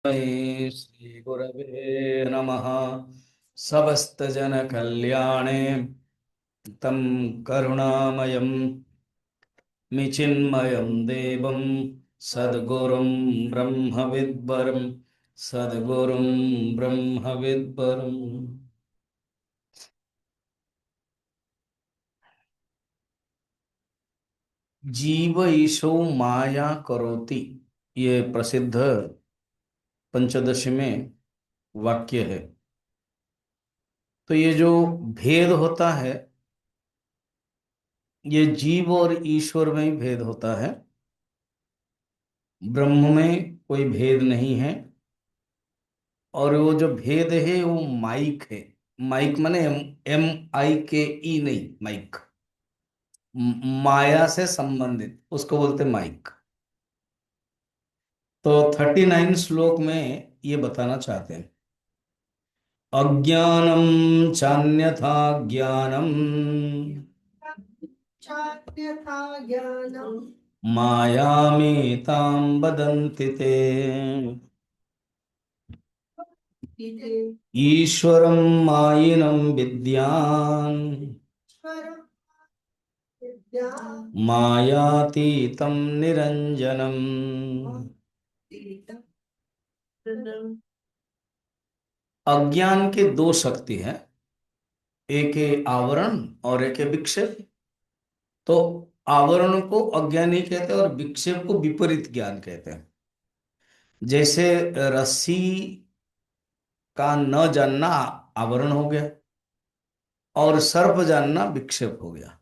श्री गुरवे नमः। समस्तजनकल्याणे तं करुणामयं मिचिन्मयं देवं सद्गुरुं ब्रह्मविद्वरं सद्गुरुं ब्रह्मविद्वरम्। जीव ईशो माया करोति, ये प्रसिद्ध पंचदशी में वाक्य है। तो ये जो भेद होता है, ये जीव और ईश्वर में ही भेद होता है। ब्रह्म में कोई भेद नहीं है। और वो जो भेद है वो माइक है। माइक माने MIKE नहीं, माइक माया से संबंधित, उसको बोलते माइक। तो 39 श्लोक में ये बताना चाहते हैं। अज्ञानम चान्यथा ज्ञानम चान्यथा ज्ञानम् मायामेतां वदन्ति ते इति ईश्वरं मायिनं विद्यान् ईश्वरं विद्या मायातीतं निरञ्जनम्। अज्ञान के दो शक्ति है, एक है आवरण और एक है विक्षेप। तो आवरण को अज्ञानी कहते हैं और विक्षेप को विपरीत ज्ञान कहते हैं। जैसे रस्सी का न जानना आवरण हो गया और सर्प जानना विक्षेप हो गया।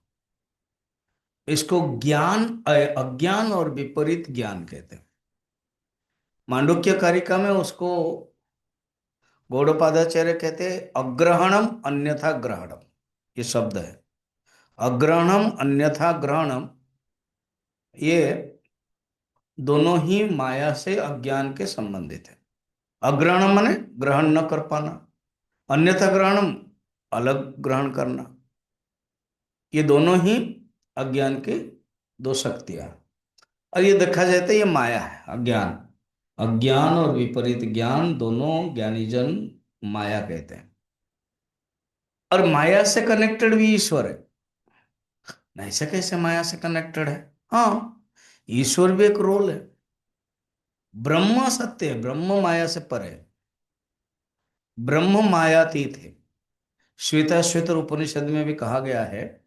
इसको ज्ञान अज्ञान और विपरीत ज्ञान कहते हैं। मांडुक्य कारिका में उसको गौड़पादाचार्य कहते हैं अग्रहणम अन्यथा ग्रहणम। ये शब्द है अग्रहणम अन्यथा ग्रहणम। ये दोनों ही माया से अज्ञान के संबंधित है। अग्रहणम माने ग्रहण न कर पाना, अन्यथा ग्रहणम अलग ग्रहण करना। ये दोनों ही अज्ञान की दो शक्तियां हैं। और ये देखा जाए तो ये माया है, अज्ञान। अज्ञान और विपरीत ज्ञान दोनों ज्ञानीजन माया कहते हैं। और माया से कनेक्टेड भी ईश्वर है। नहीं से कैसे माया से कनेक्टेड है? हाँ, ईश्वर भी एक रोल है। ब्रह्म सत्य है, ब्रह्म माया से परे है। ब्रह्म मायातीत है। श्वेताश्वेतर उपनिषद में भी कहा गया है,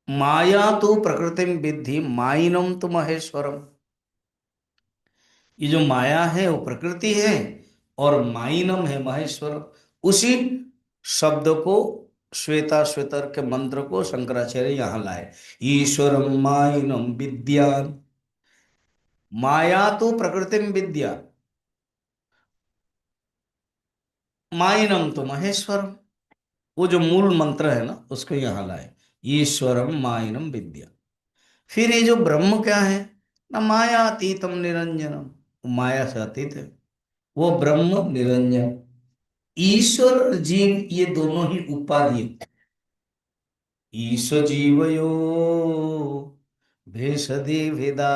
माया तो प्रकृति विद्धि माइनम तो महेश्वरम। ये जो माया है वो प्रकृति है और माइनम है महेश्वर। उसी शब्द को, श्वेताश्वेतर के मंत्र को शंकराचार्य यहां लाए। ईश्वरम माइनम विद्यान। माया तो प्रकृति विद्या माइनम तो महेश्वरम। वो जो मूल मंत्र है ना, उसको यहां लाए। ईश्वरम माइनम विद्या। फिर ये जो ब्रह्म क्या है ना, माया अतीतम निरंजनम। वो माया से अतीत है, वो ब्रह्म निरंजन। ईश्वर और जीव ये दोनों ही उपाधि हैं। ईश्वर जीवयो भेषदी भेदा।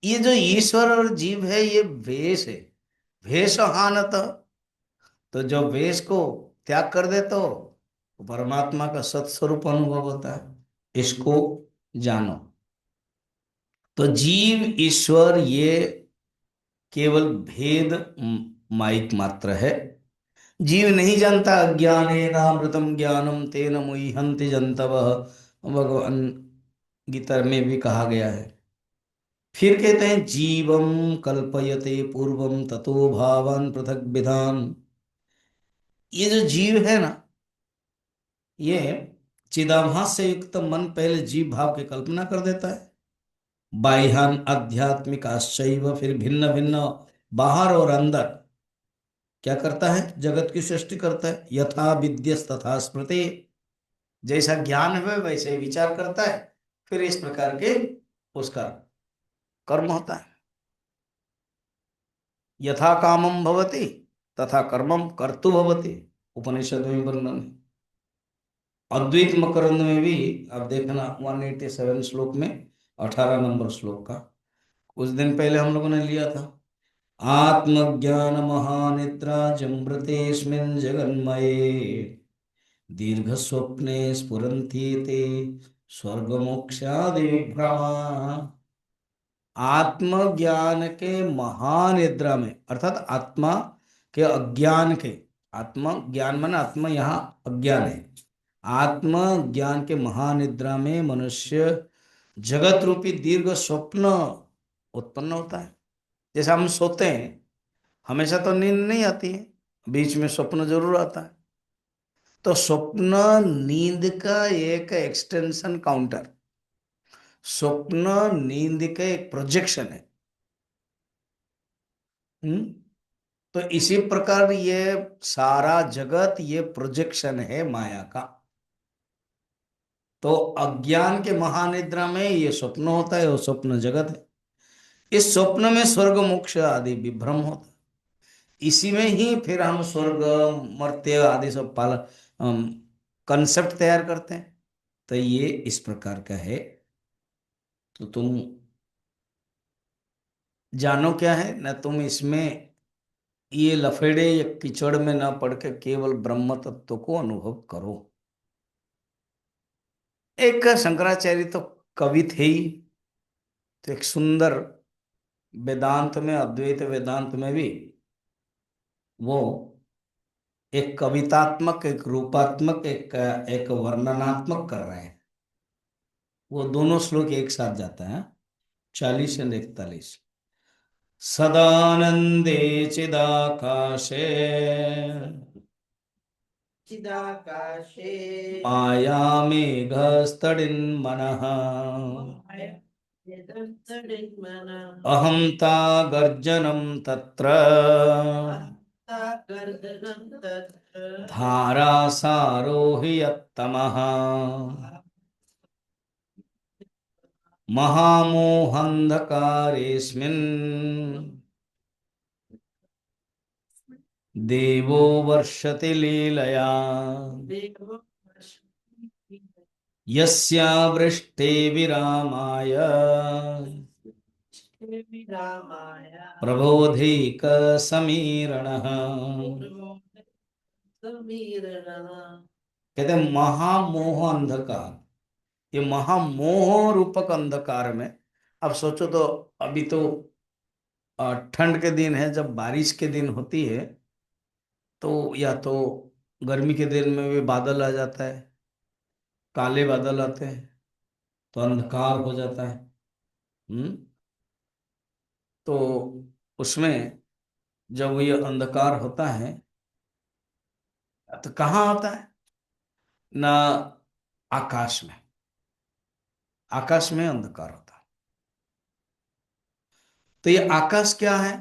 ये जो ईश्वर और जीव है ये वेश है। वेश हानत। तो जो वेश को त्याग कर दे तो परमात्मा का सत्स्वरूप अनुभव होता है। इसको जानो। तो जीव ईश्वर ये केवल भेद माइक मात्र है। जीव नहीं जानता। अज्ञानेनामृतम ज्ञानम तेन मुह्यन्ति जन्तवः, भगवान गीता में भी कहा गया है। फिर कहते हैं जीवम कल्पयते पूर्वम ततो भावान पृथक विधान। ये जो जीव है ना, ये चिदाभास से युक्त मन पहले जीव भाव की कल्पना कर देता है। बाह्यान आध्यात्मिक आश्चर्य, फिर भिन्न भिन्न बाहर और अंदर क्या करता है, जगत की सृष्टि करता है। यथा विद्यस तथा स्मृति। जैसा ज्ञान है वैसे ही विचार करता है। फिर इस प्रकार के उसका कर्म होता है। यथा कामम भवति तथा कर्मम कर्तु भवति, उपनिषद में वर्णन है। अद्वैत मकरंद में भी आप देखना 187 श्लोक में 18 नंबर श्लोक का उस दिन पहले हम लोगों ने लिया था। आत्मज्ञान महानिद्रा जमृतेस्मिन् जगन्मये दीर्घ स्वप्ने स्फुरन्ति ते स्वर्गमोक्षादि विभ्रमा। आत्मज्ञान के महानिद्रा में, अर्थात आत्मा के अज्ञान के, आत्मा ज्ञान माने आत्मा यहाँ अज्ञान है, आत्म ज्ञान के महानिद्रा में मनुष्य जगत रूपी दीर्घ स्वप्न उत्पन्न होता है। जैसे हम सोते हैं, हमेशा तो नींद नहीं आती है, बीच में स्वप्न जरूर आता है। तो स्वप्न नींद का एक एक्सटेंशन काउंटर, स्वप्न नींद का एक प्रोजेक्शन है। हम्म। तो इसी प्रकार ये सारा जगत ये प्रोजेक्शन है माया का। तो अज्ञान के महानिद्रा में ये स्वप्न होता है, वो स्वप्न जगत है। इस स्वप्न में स्वर्ग मोक्ष आदि विभ्रम होता है। इसी में ही फिर हम स्वर्ग मर्त्य आदि सब पाल कंसेप्ट तैयार करते हैं। तो ये इस प्रकार का है। तो तुम जानो क्या है ना, तुम इसमें ये लफेड़े या कीचड़ में ना पड़ के केवल ब्रह्म तत्व को अनुभव करो। एक शंकराचार्य तो कवि थे ही, तो एक सुंदर वेदांत में, अद्वैत वेदांत में भी वो एक कवितात्मक, एक रूपात्मक, एक वर्णनात्मक कर रहे हैं। वो दोनों श्लोक एक साथ जाता है, 40 और 41। सदानंदे चिदाकाशे चिदाकाशे मायामेघस्तडिन्मनः यदस्तडिन्मनः अहं ता गर्जनं तत्र गर्दनं तत्र धारासारोहि यत्तमः महामोहान्धकारेऽस्मिन् देवो वर्षति लीलया देवो यस्यावृष्टे विरामाय विरामाय प्रबोधिक समीरणः। समीरणः। कहते हैं महामोह अंधकार, ये महामोह रूपक अंधकार में। अब सोचो तो, अभी तो ठंड के दिन है, जब बारिश के दिन होती है तो या तो गर्मी के दिन में भी बादल आ जाता है, काले बादल आते हैं तो अंधकार हो जाता है। हम्म। तो उसमें जब ये अंधकार होता है तो कहाँ होता है ना, आकाश में, आकाश में अंधकार होता है। तो ये आकाश क्या है,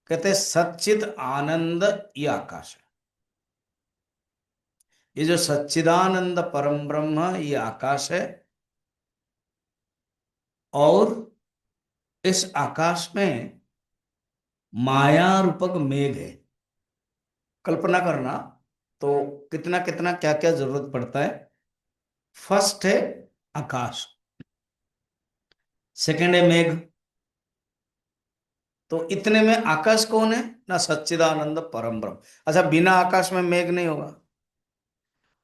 कहते हैं सच्चिद आनंद, ये आकाश है। ये जो सच्चिदानंद परम ब्रह्म, ये आकाश है। और इस आकाश में माया रूपक मेघ है। कल्पना करना तो कितना कितना क्या क्या जरूरत पड़ता है। फर्स्ट है आकाश, सेकंड है मेघ। तो इतने में आकाश कौन है ना, सच्चिदानंद परम ब्रह्म। अच्छा, बिना आकाश में मेघ नहीं होगा,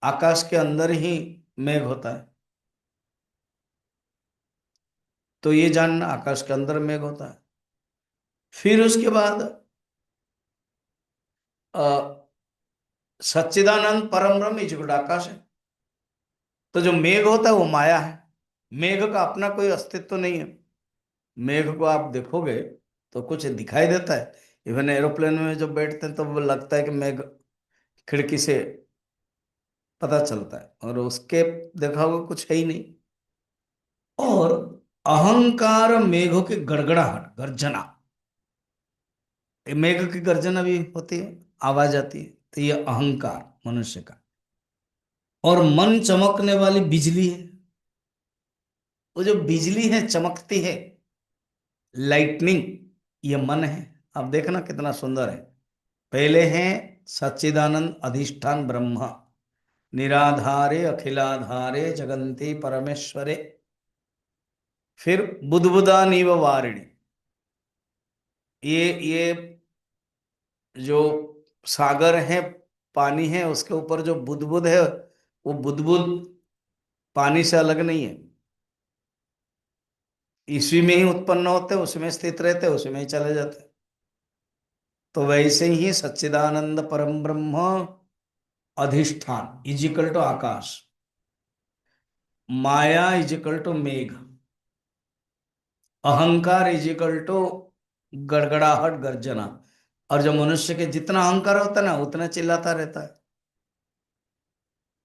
आकाश के अंदर ही मेघ होता है। तो ये जानना, आकाश के अंदर मेघ होता है। फिर उसके बाद सच्चिदानंद परम ब्रह्म इजुगुड़ आकाश है। तो जो मेघ होता है वो माया है। मेघ का अपना कोई अस्तित्व तो नहीं है। मेघ को आप देखोगे तो कुछ दिखाई देता है। इवन एरोप्लेन में जब बैठते हैं तो वो लगता है कि मेघ खिड़की से पता चलता है, और उसके देखा होगा कुछ है ही नहीं। और अहंकार मेघों की गड़गड़ाहट, गर्जना, ये मेघ की गर्जना भी होती है, आवाज आती है। तो ये अहंकार मनुष्य का। और मन चमकने वाली बिजली है, वो जो बिजली है चमकती है, लाइटनिंग, ये मन है। अब देखना कितना सुंदर है। पहले है सच्चिदानंद अधिष्ठान ब्रह्म, निराधारे अखिलाधारे जगन्ते परमेश्वरे। फिर बुदबुदा नीव वारिणी, ये जो सागर है, पानी है, उसके ऊपर जो बुदबुद है, वो बुदबुद पानी से अलग नहीं है, इसी में ही उत्पन्न होते, उसमें स्थित रहते, उसमें ही चले जाते। तो वैसे ही सच्चिदानंद परम ब्रह्म अधिष्ठान इजिकल टू आकाश, माया इजिकल टू मेघ, अहंकार इजिकल टू गड़गड़ाहट गर्जना। और जो मनुष्य के जितना अहंकार होता है ना, उतना चिल्लाता रहता है।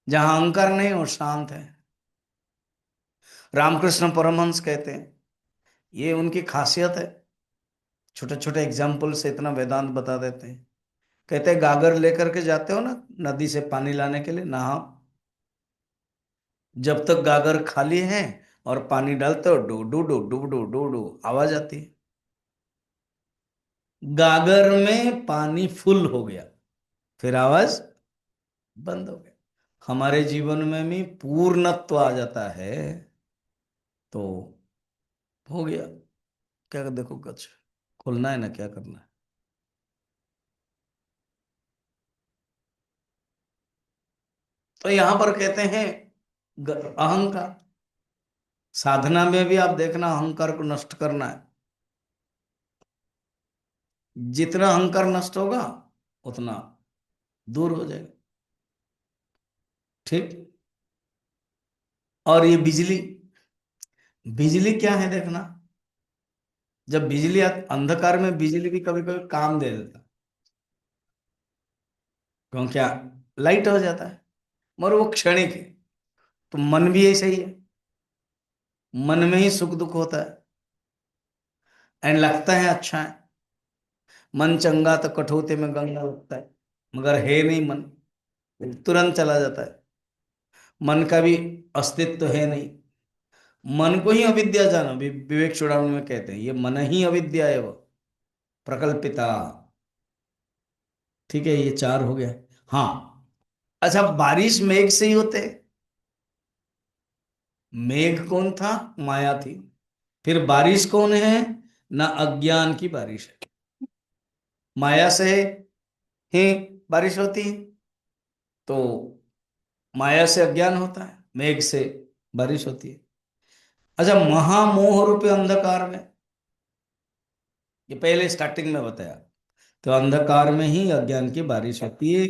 जहां अहंकार नहीं, वो शांत है। रामकृष्ण परमहंस कहते हैं, ये उनकी खासियत है, छोटे छोटे एग्जाम्पल से इतना वेदांत बता देते हैं। कहते हैं गागर लेकर के जाते हो ना नदी से पानी लाने के लिए, नहा, जब तक गागर खाली है और पानी डालते हो, do do do do do do do आवाज आती है। गागर में पानी फुल हो गया, फिर आवाज बंद हो गया। हमारे जीवन में भी पूर्णत्व आ जाता है तो हो गया। क्या देखो, कुछ खोलना है ना, क्या करना है। तो यहां पर कहते हैं अहंकार, साधना में भी आप देखना अहंकार को नष्ट करना है। जितना अहंकार नष्ट होगा उतना दूर हो जाएगा। ठीक। और ये बिजली, बिजली क्या है देखना, जब बिजली अंधकार में बिजली भी कभी कभी काम दे देता, क्यों, क्या, लाइट हो जाता है, मगर वो क्षणिक है। तो मन भी ऐसा ही है, मन में ही सुख दुख होता है, एंड लगता है अच्छा है। मन चंगा तो कठौते में गंगा लगता है, मगर है नहीं मन, तुरंत चला जाता है। मन का भी अस्तित्व है नहीं। मन को ही अविद्या जानो, विवेक चूड़ामणि में कहते हैं ये मन ही अविद्या है, वो प्रकल्पिता। ठीक है, ये चार हो गया। हाँ, अच्छा, बारिश मेघ से ही होते, मेघ कौन था, माया थी। फिर बारिश कौन है, ना अज्ञान की बारिश है, माया से ही बारिश होती है। तो माया से अज्ञान होता है, मेघ से बारिश होती है। अच्छा, महामोह रूपी अंधकार में, ये पहले स्टार्टिंग में बताया, तो अंधकार में ही अज्ञान की बारिश होती है।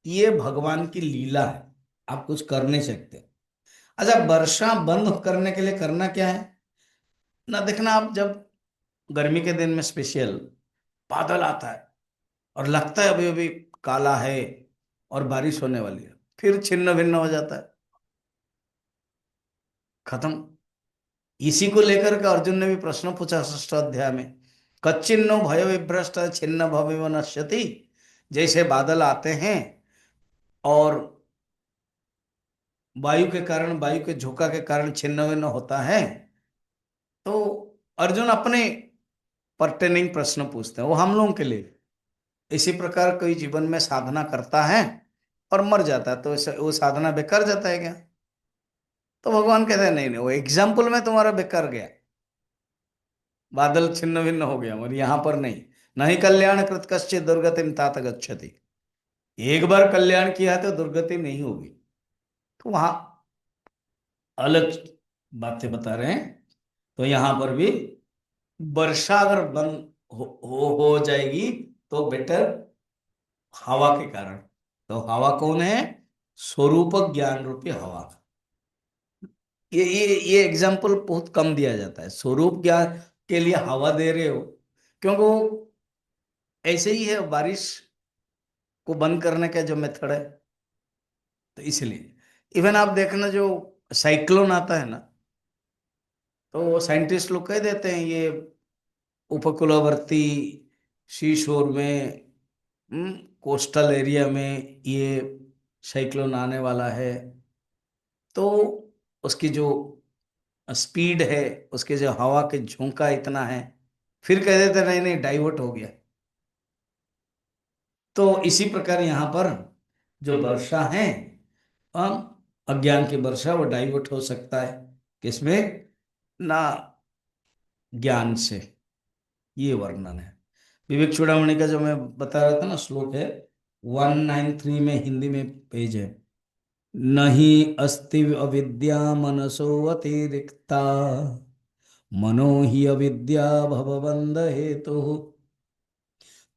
ये भगवान की लीला है, आप कुछ कर नहीं सकते। अच्छा, वर्षा बंद करने के लिए करना क्या है ना, देखना आप, जब गर्मी के दिन में स्पेशल बादल आता है और लगता है अभी अभी काला है और बारिश होने वाली है, फिर छिन्न भिन्न हो जाता है, खत्म। इसी को लेकर के अर्जुन ने भी प्रश्न पूछा 6 अध्याय में, कच्चिन्नो भय विभ्रष्ट छिन्न भव नश्यति। जैसे बादल आते हैं और वायु के कारण, वायु के झोंका के कारण छिन्न भिन्न होता है, तो अर्जुन अपने पर्टेनिंग प्रश्न पूछते हैं, वो हम लोगों के लिए। इसी प्रकार कोई जीवन में साधना करता है और मर जाता है, तो वो साधना बेकार जाता है क्या? तो भगवान कहते हैं नहीं नहीं, वो एग्जाम्पल में तुम्हारा बेकार गया, बादल छिन्न भिन्न हो गया, और यहां पर नहीं। नहीं कल्याण कृत कश्चित दुर्गतिम तात गच्छति। एक बार कल्याण किया तो दुर्गति नहीं होगी। तो वहां अलग बातें बता रहे हैं। तो यहां पर भी वर्षा अगर बंद हो जाएगी तो बेटर, हवा के कारण। तो हवा कौन है, स्वरूप ज्ञान रूपी हवा। ये एग्जाम्पल बहुत कम दिया जाता है, स्वरूप ज्ञान के लिए हवा दे रहे हो, क्योंकि वो ऐसे ही है, बारिश को बंद करने का जो मेथड है, तो इसलिए इवन आप देखना, जो साइक्लोन आता है ना, तो साइंटिस्ट लोग कह देते हैं ये उपकूलवर्ती सी शोर में, कोस्टल एरिया में ये साइक्लोन आने वाला है। तो उसकी जो स्पीड है, उसके जो हवा के झोंका इतना है, फिर कह देते नहीं नहीं डाइवर्ट हो गया। तो इसी प्रकार यहाँ पर जो वर्षा है, हम अज्ञान की वर्षा, वो डाइवर्ट हो सकता है किसमें, ना ज्ञान से, ये वर्णन है। विवेक चूड़ामणि का जो मैं बता रहा था ना श्लोक है 193 में, हिंदी में पेज है। नहीं अस्ति अविद्या मनसो अतिरिक्ता, मनो हि अविद्या भवबंध हेतु,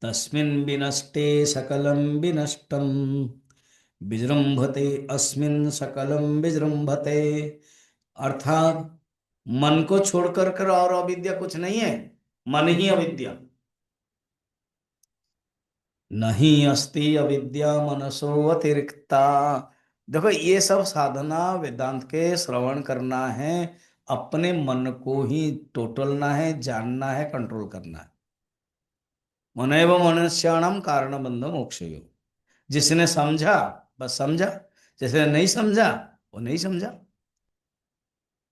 तस्मिन् विनष्टे सकलं विनष्टम, विजृंभते अस्मिन् सकलं विजृंभते। अर्थात मन को छोड़कर कर और अविद्या कुछ नहीं है, मन ही अविद्या। नहीं अस्ति अविद्या मनसो अतिरिक्ता। देखो ये सब साधना वेदांत के श्रवण करना है, अपने मन को ही टोटलना है, जानना है, कंट्रोल करना है। मनैव मनुष्याणाम कारण बंध मोक्षयो। जिसने समझा बस समझा, जिसने नहीं समझा वो नहीं समझा।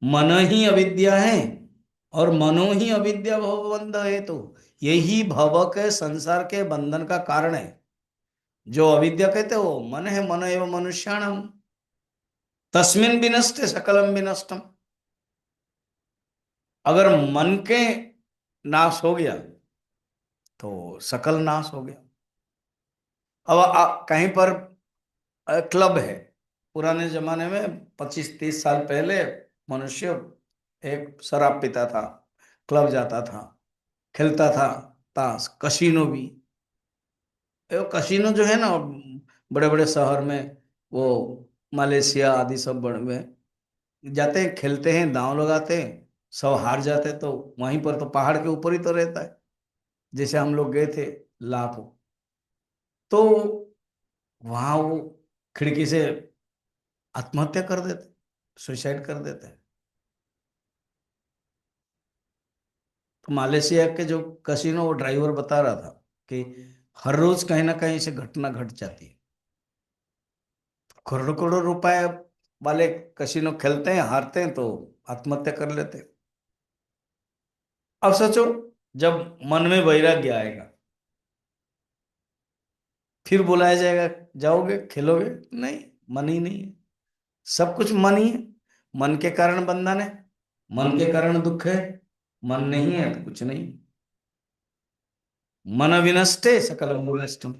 मन ही अविद्या है और मनो ही अविद्या भवबंध है, तो यही भव के संसार के बंधन का कारण है। जो अविद्या कहते हो मन है, मन एवं मनुष्याणम, तस्मिन विनष्टे सकलम विनष्टम। अगर मन के नाश हो गया तो सकल नाश हो गया। अब कहीं पर क्लब है, पुराने जमाने में 25-30 साल पहले मनुष्य एक शराब पीता था, क्लब जाता था, खेलता था ताश, कसिनो भी। वो कसिनो जो है ना बड़े बड़े शहर में, वो मलेशिया आदि सब बड़े में जाते हैं, खेलते हैं, दांव लगाते हैं, सब हार जाते हैं, तो वहीं पर तो पहाड़ के ऊपर ही तो रहता है। जैसे हम लोग गए थे लापो, तो वहां वो खिड़की से आत्महत्या कर देते, सुसाइड कर देते हैं। तो मालয়েशिया के जो कसिनो वो ड्राइवर बता रहा था कि हर रोज कहीं ना कहीं से घटना घट जाती है। करोड़ों करोड़ों रुपए वाले कसिनो खेलते हैं, हारते हैं तो आत्महत्या कर लेते हैं। अब सोचो, जब मन में वैराग्य आएगा फिर बुलाया जाएगा, जाओगे खेलोगे? नहीं, मन ही नहीं है, सब कुछ मन ही है। मन के कारण बंधन है, मन के कारण दुख है, मन नहीं है तो कुछ नहीं। मन विनष्टे सकलम विनष्टम,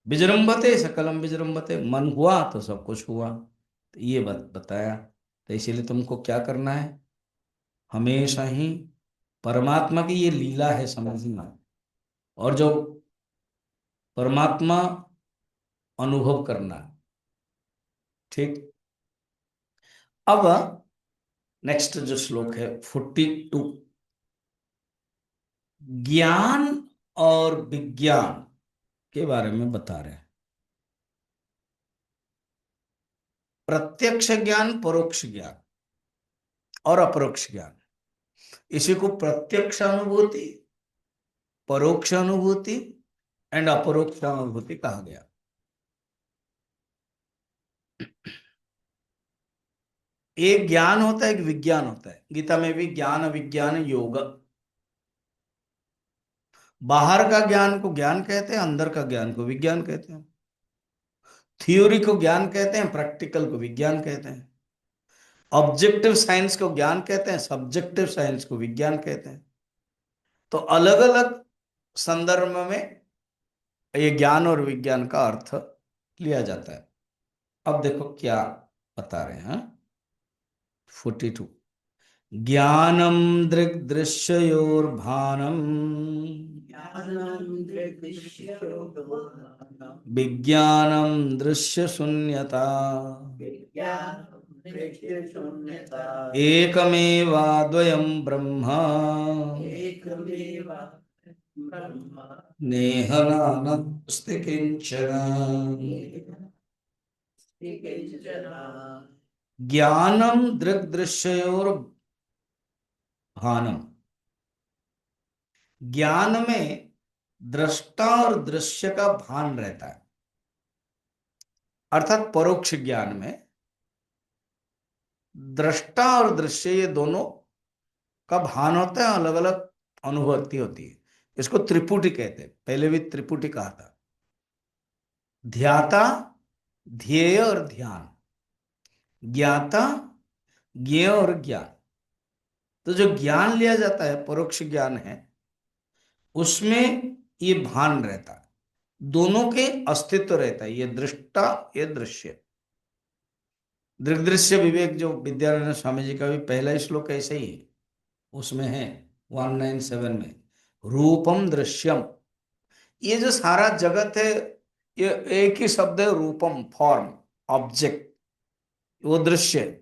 विजृंभते सकलम विजृंभते। मन हुआ तो सब कुछ हुआ, तो ये बताया। तो इसीलिए तुमको क्या करना है, हमेशा ही परमात्मा की ये लीला है समझना, और जो परमात्मा अनुभव करना। ठीक। अब नेक्स्ट जो श्लोक है 42, ज्ञान और विज्ञान के बारे में बता रहे हैं। प्रत्यक्ष ज्ञान, परोक्ष ज्ञान और अपरोक्ष ज्ञान, इसी को प्रत्यक्ष अनुभूति, परोक्ष अनुभूति एंड अपरोक्ष अनुभूति कहा गया। एक ज्ञान होता है, एक विज्ञान होता है। गीता में भी ज्ञान विज्ञान योग, बाहर का ज्ञान को ज्ञान कहते हैं, अंदर का ज्ञान को विज्ञान कहते हैं। थ्योरी को ज्ञान कहते हैं, प्रैक्टिकल को विज्ञान कहते हैं। ऑब्जेक्टिव साइंस को ज्ञान कहते हैं, सब्जेक्टिव साइंस को विज्ञान कहते हैं। तो अलग अलग संदर्भ में ये ज्ञान और विज्ञान का अर्थ लिया जाता है। अब देखो क्या बता रहे हैं। 42, ज्ञानम दृग्दृश्ययोर्भानम, विज्ञानम दृश्य शून्यता, एकमेवाद्वयं ब्रह्म, नेह नानस्ति किंचन। ज्ञानम दृग्दृश्ययोर भानम, ज्ञान में दृष्टा और दृश्य का भान रहता है। अर्थात परोक्ष ज्ञान में दृष्टा और दृश्य ये दोनों का भान होता है, अलग अलग अनुभूति होती है। इसको त्रिपुटी कहते हैं, पहले भी त्रिपुटी कहा था। ध्याता, ध्येय और ध्यान, ज्ञाता, ज्ञेय और ज्ञान। तो जो ज्ञान लिया जाता है परोक्ष ज्ञान है, उसमें ये भान रहता है, दोनों के अस्तित्व रहता है, ये दृष्टा ये दृश्य। दृग्दृश्य विवेक जो विद्यारण्य स्वामी जी का भी पहला ही श्लोक ऐसे ही है, उसमें है 197 में, रूपम दृश्यम। ये जो सारा जगत है, ये एक ही शब्द है, रूपम, फॉर्म, ऑब्जेक्ट, वो दृश्य है।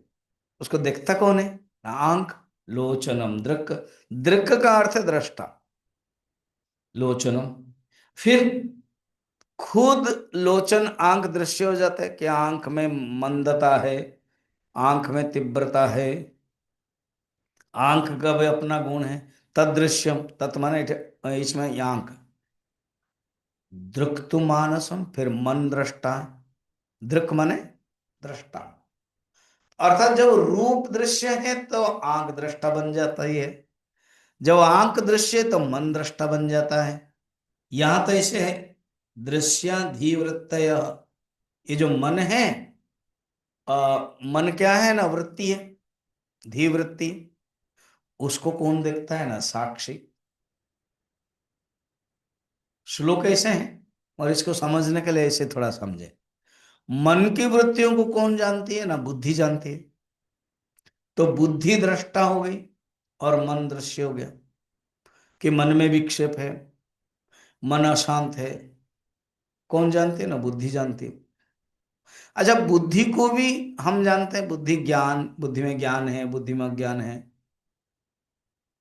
उसको देखता कौन है? ना आंख। लोचनम दृक्, दृक् का अर्थ है दृष्टा, लोचनम। फिर खुद लोचन आंख दृश्य हो जाता है कि आंख में मंदता है, आंख में तीव्रता है, आंख का भी अपना गुण है। तदृश्यम, तत् माने इसमें आंख। दृक् तु मानसम, फिर मन दृष्टा, दृक् माने दृष्टा। अर्थात जब रूप दृश्य है तो आंख दृष्टा बन जाता ही है, जब आंख दृश्य है तो मन दृष्टा बन जाता है। यहां तो ऐसे है, दृश्याधिवृत्तय। ये जो मन है, मन क्या है ना, वृत्ति है, धीवृत्ति। उसको कौन देखता है ना, साक्षी। श्लोक ऐसे हैं, और इसको समझने के लिए ऐसे थोड़ा समझे। मन की वृत्तियों को कौन जानती है ना, बुद्धि जानती है। तो बुद्धि दृष्टा हो गई और मन दृश्य हो गया, कि मन में विक्षेप है, मन अशांत है, कौन जानती है ना, बुद्धि जानती है। अच्छा, बुद्धि को भी हम जानते हैं, बुद्धि ज्ञान, बुद्धि में ज्ञान है, बुद्धि में अज्ञान है।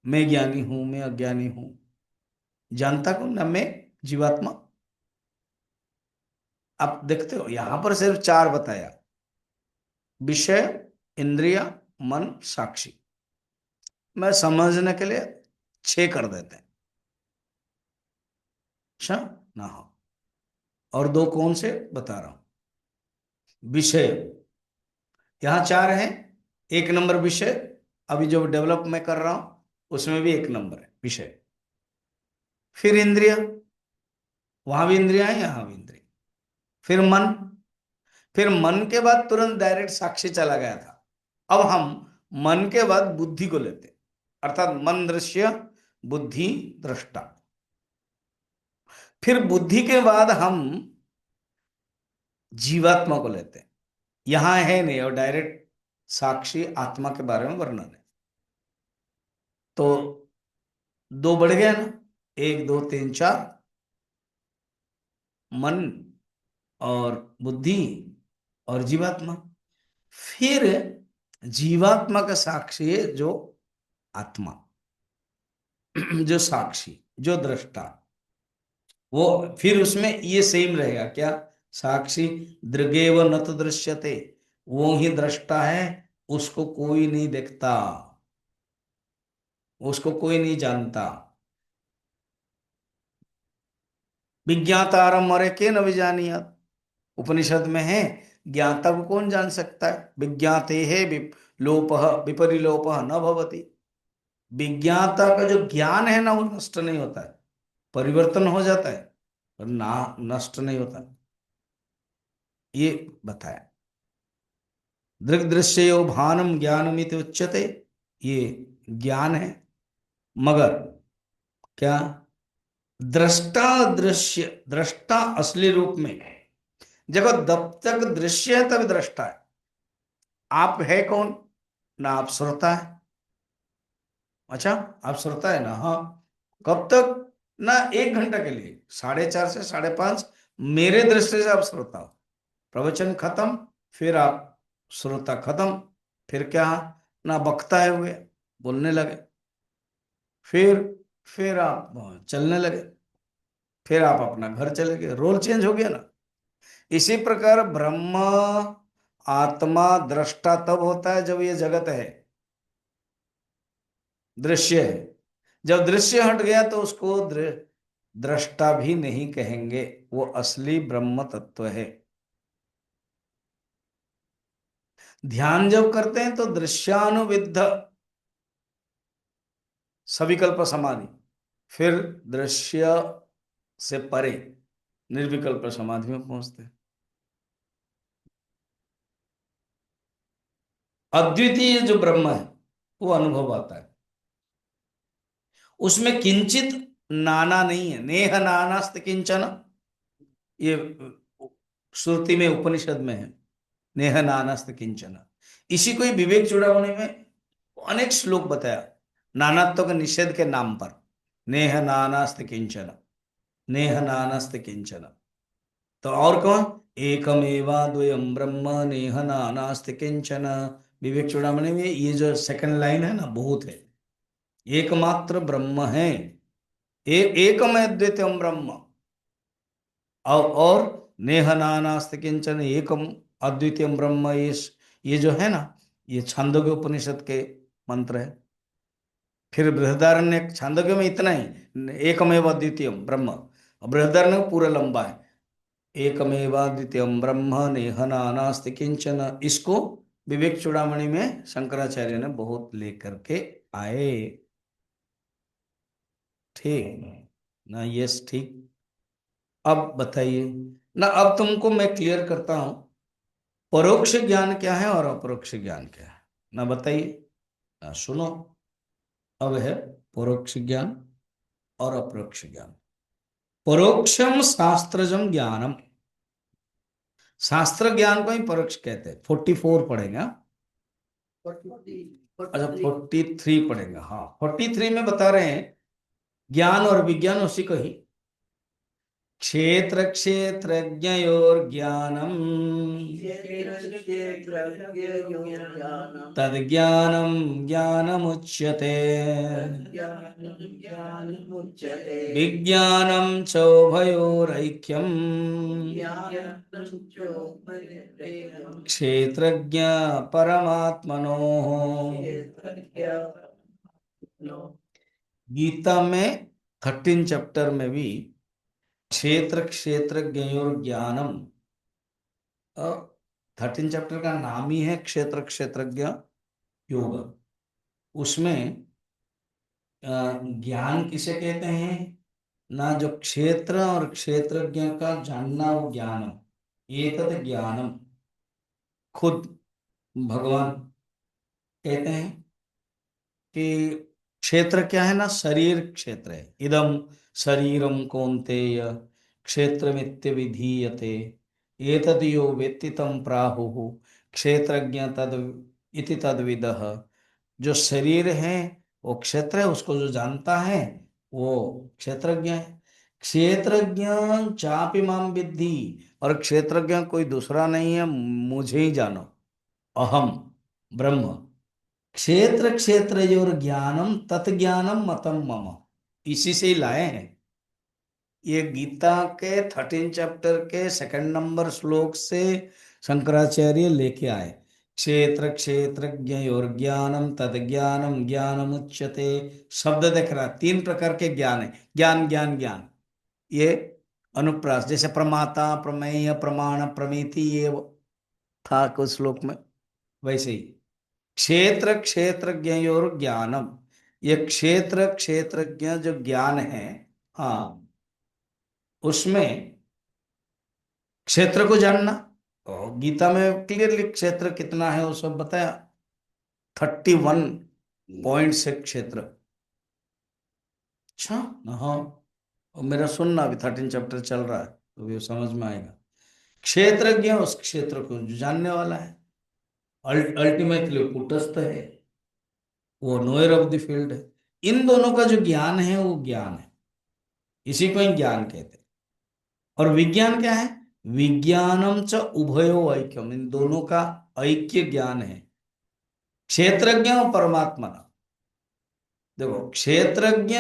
मैं ज्ञानी हूं, मैं अज्ञानी हूं, जानता कौन ना, मैं, जीवात्मा। आप देखते हो यहां पर सिर्फ चार बताया, विषय, इंद्रिय, मन, साक्षी। मैं समझने के लिए छह कर देते हैं, अच्छा ना हो। और दो कौन से बता रहा हूं। विषय, यहां चार हैं। एक नंबर विषय, अभी जो डेवलप मैं कर रहा हूं उसमें भी एक नंबर है विषय। फिर इंद्रिय, वहां भी इंद्रिया है, यहां भी इंद्रिय। फिर मन, फिर मन के बाद तुरंत डायरेक्ट साक्षी चला गया था। अब हम मन के बाद बुद्धि को लेते हैं, अर्थात मन दृश्य, बुद्धि दृष्टा। फिर बुद्धि के बाद हम जीवात्मा को लेते हैं, यहां है नहीं, और डायरेक्ट साक्षी आत्मा के बारे में वर्णन है। तो दो बढ़ गया ना, एक दो तीन चार, मन और बुद्धि और जीवात्मा। फिर जीवात्मा का साक्षी है जो आत्मा, जो साक्षी, जो दृष्टा। वो फिर उसमें ये सेम रहेगा क्या, साक्षी दृगेव न तो दृश्यते, वो ही दृष्टा है, उसको कोई नहीं देखता, उसको कोई नहीं जानता। विज्ञातारम मरे के न विजानियात, उपनिषद में है, ज्ञाता को कौन जान सकता है। विज्ञाते है लोप, विपरिलोप न भवति। विज्ञाता का जो ज्ञान है ना, वो नष्ट नहीं होता है, परिवर्तन हो जाता है, पर ना नष्ट नहीं होता। ये बताया, दृग्दृश्यो भानम ज्ञानमिति उच्यते, ये ज्ञान है। मगर क्या, दृष्टा दृश्य, दृष्टा असली रूप में, जब जब तक दृश्य है तभी दृष्टा है। आप है कौन ना, आप श्रोता है। अच्छा, आप श्रोता है ना, हाँ। कब तक ना, 1 घंटा के लिए, 4:30 से 5:30 मेरे दृष्टि से आप श्रोता हो। प्रवचन खत्म, फिर आप श्रोता खत्म। फिर क्या ना, वक्ता है हुए, बोलने लगे। फिर फिर आप चलने लगे, फिर आप अपना घर चले गए, रोल चेंज हो गया ना। इसी प्रकार ब्रह्म, आत्मा, दृष्टा तब होता है जब ये जगत है, दृश्य है। जब दृश्य हट गया तो उसको दृष्टा भी नहीं कहेंगे, वो असली ब्रह्म तत्व है। ध्यान जब करते हैं तो दृश्यानुविद्ध सविकल्प समाधि, फिर दृश्य से परे निर्विकल्प समाधि में पहुंचते हैं। अद्वितीय जो ब्रह्म है वो अनुभव आता है। उसमें किंचित नाना नहीं है, नेह नानास्त किंचन, ये श्रुति में उपनिषद में है, नेह नानास्त किंचन। इसी को ही विवेक चूड़ामणि में अनेक श्लोक बताया नानात्व के निषेध के नाम पर। नेह नानास्त किंचन, नेह नानास्त किंचन। तो और कौन, एकमेवा द्वयम ब्रह्म नेह नानास्त किंचन। विवेक चूड़ामणि में ये जो सेकंड लाइन है ना, बहुत है। एकमात्र ब्रह्म है, एकम अद्वितीयम ब्रह्म। और नेह नानास्त किंचन एकम अद्वितीयम ब्रह्म, ये जो है ना, ये छांदोग्य उपनिषद के मंत्र है। फिर बृहदारण्य, छांदोग्य में इतना ही, एकमेव अद्वितीयम ब्रह्म। और बृहदारण्य में पूरा लंबा है, एकमेवा द्वितीयम ब्रह्म नेह नानास्ति किंचन। इसको विवेक चूड़ामणि में शंकराचार्य ने बहुत लेकर के आए। ठीक ना, यस ठीक। अब बताइए ना, अब तुमको मैं क्लियर करता हूं परोक्ष ज्ञान क्या है और अपरोक्ष ज्ञान क्या है ना, बताइए ना, सुनो। अब है परोक्ष ज्ञान और अपरोक्ष ज्ञान। परोक्षम शास्त्रजम ज्ञानम, शास्त्र ज्ञान को ही परोक्ष कहते हैं। 44 पढ़ेगा, अच्छा 43 पढ़ेगा। हाँ 43 में बता रहे हैं ज्ञान और विज्ञान उसी को ही। क्षेत्र क्षेत्रज्ञयोर ज्ञानम तद ज्ञानम ज्ञानमुच्यते विज्ञानम चोभयोरैक्यम क्षेत्रज्ञ परमात्मनोः। गीता में 13 चैप्टर में भी क्षेत्र क्षेत्रज्ञ और ज्ञानम, 13 चैप्टर का नाम ही है क्षेत्र क्षेत्रज्ञ योग। उसमें ज्ञान किसे कहते हैं ना, जो क्षेत्र और क्षेत्रज्ञ का जानना वो ज्ञान, एतद ज्ञानम। खुद भगवान कहते हैं कि क्षेत्र क्या है ना, शरीर क्षेत्र है। इदम शरीरम कौन्तेय क्षेत्रमित्य विधीयते एतद् यो वेत्ति तं प्राहुः क्षेत्रज्ञ तद इति तद्विदः। जो शरीर है वो क्षेत्र है, उसको जो जानता है वो क्षेत्रज्ञ है। क्षेत्रज्ञ चापि माम विद्धि, और क्षेत्रज्ञ कोई दूसरा नहीं है, मुझे ही जानो, अहम ब्रह्म। क्षेत्र क्षेत्रयोर ज्ञानम तत्ज्ञानम मतम मम, इसी से ही लाए हैं। ये गीता के 13 चैप्टर के 2 नंबर श्लोक से शंकराचार्य लेके आए। क्षेत्र क्षेत्रज्ञयोर ज्ञानम तद ज्ञानम ज्ञानमुच्यते। शब्द देख रहा, 3 प्रकार के ज्ञान है। ज्ञान ज्ञान ज्ञान, ये अनुप्रास, जैसे प्रमाता प्रमेय प्रमाण प्रमिति, ये था कुछ श्लोक में, वैसे ही क्षेत्र क्षेत्रज्ञ और ज्ञानम, ये क्षेत्र क्षेत्रज्ञ जो ज्ञान है, हाँ उसमें क्षेत्र को जानना। और गीता में क्लियरली क्षेत्र कितना है वो सब बताया, 31 पॉइंट्स है क्षेत्र। अच्छा, हाँ, और मेरा सुनना, अभी 13 चैप्टर चल रहा है तो भी समझ में आएगा। क्षेत्रज्ञ उस क्षेत्र को जो जानने वाला है, अल्टीमेटली कुटस्थ है, वो नोयर ऑफ द फील्ड है। इन दोनों का जो ज्ञान है वो ज्ञान है, इसी को ही ज्ञान कहते हैं। और विज्ञान क्या है, विज्ञानम च उभयो ऐक्यम, इन दोनों का ऐक्य ज्ञान है। क्षेत्रज्ञ और परमात्मा, देखो क्षेत्रज्ञ